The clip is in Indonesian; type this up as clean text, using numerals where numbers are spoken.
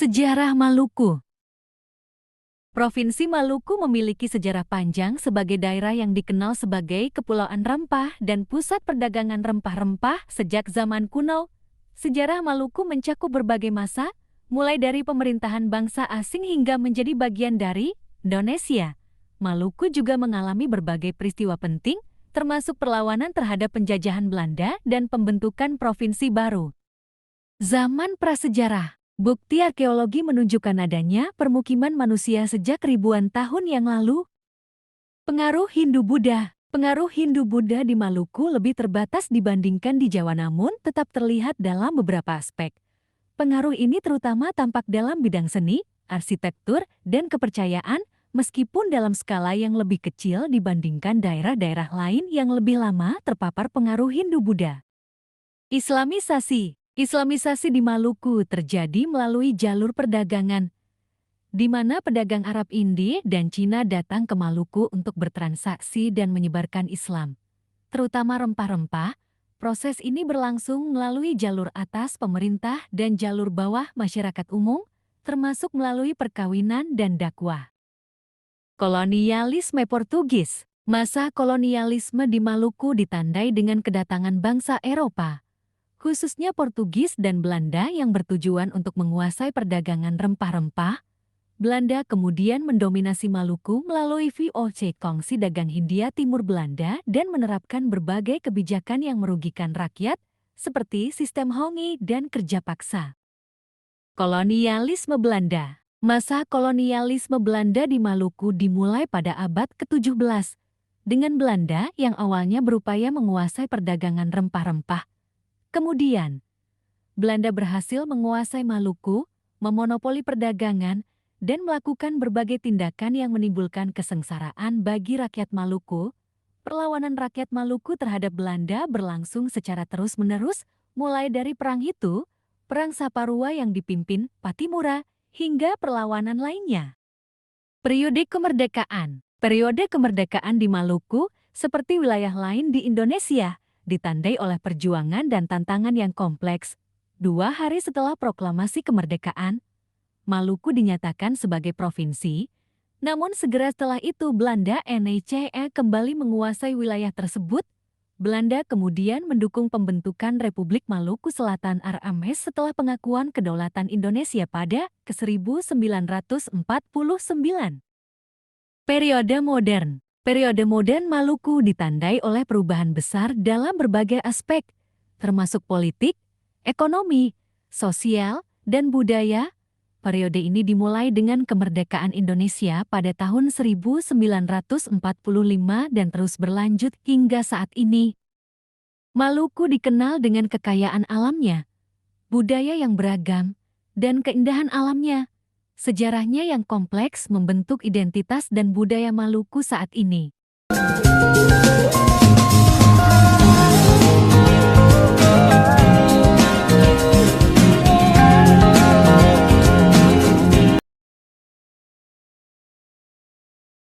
Sejarah Maluku. Provinsi Maluku memiliki sejarah panjang sebagai daerah yang dikenal sebagai Kepulauan Rempah dan pusat perdagangan rempah-rempah sejak zaman kuno. Sejarah Maluku mencakup berbagai masa, mulai dari pemerintahan bangsa asing hingga menjadi bagian dari Indonesia. Maluku juga mengalami berbagai peristiwa penting, termasuk perlawanan terhadap penjajahan Belanda dan pembentukan provinsi baru. Zaman prasejarah. Bukti arkeologi menunjukkan adanya permukiman manusia sejak ribuan tahun yang lalu. Pengaruh Hindu-Buddha. Pengaruh Hindu-Buddha di Maluku lebih terbatas dibandingkan di Jawa, namun tetap terlihat dalam beberapa aspek. Pengaruh ini terutama tampak dalam bidang seni, arsitektur, dan kepercayaan, meskipun dalam skala yang lebih kecil dibandingkan daerah-daerah lain yang lebih lama terpapar pengaruh Hindu-Buddha. Islamisasi. Islamisasi di Maluku terjadi melalui jalur perdagangan, di mana pedagang Arab Indi dan Cina datang ke Maluku untuk bertransaksi dan menyebarkan Islam, terutama rempah-rempah. Proses ini berlangsung melalui jalur atas pemerintah dan jalur bawah masyarakat umum, termasuk melalui perkawinan dan dakwah. Kolonialisme Portugis. Masa kolonialisme di Maluku ditandai dengan kedatangan bangsa Eropa, khususnya Portugis dan Belanda yang bertujuan untuk menguasai perdagangan rempah-rempah. Belanda kemudian mendominasi Maluku melalui VOC Kongsi Dagang Hindia Timur Belanda dan menerapkan berbagai kebijakan yang merugikan rakyat, seperti sistem hongi dan kerja paksa. Kolonialisme Belanda. Masa kolonialisme Belanda di Maluku dimulai pada abad ke-17, dengan Belanda yang awalnya berupaya menguasai perdagangan rempah-rempah. Kemudian, Belanda berhasil menguasai Maluku, memonopoli perdagangan, dan melakukan berbagai tindakan yang menimbulkan kesengsaraan bagi rakyat Maluku. Perlawanan rakyat Maluku terhadap Belanda berlangsung secara terus-menerus, mulai dari Perang Hitu, Perang Saparua yang dipimpin Patimura, hingga perlawanan lainnya. Periode kemerdekaan. Periode kemerdekaan di Maluku, seperti wilayah lain di Indonesia, ditandai oleh perjuangan dan tantangan yang kompleks. 2 hari setelah proklamasi kemerdekaan, Maluku dinyatakan sebagai provinsi, namun segera setelah itu Belanda NECE kembali menguasai wilayah tersebut. Belanda kemudian mendukung pembentukan Republik Maluku Selatan RMS setelah pengakuan kedaulatan Indonesia pada ke-1949. Periode modern. Periode modern Maluku ditandai oleh perubahan besar dalam berbagai aspek, termasuk politik, ekonomi, sosial, dan budaya. Periode ini dimulai dengan kemerdekaan Indonesia pada tahun 1945 dan terus berlanjut hingga saat ini. Maluku dikenal dengan kekayaan alamnya, budaya yang beragam, dan keindahan alamnya. Sejarahnya yang kompleks membentuk identitas dan budaya Maluku saat ini.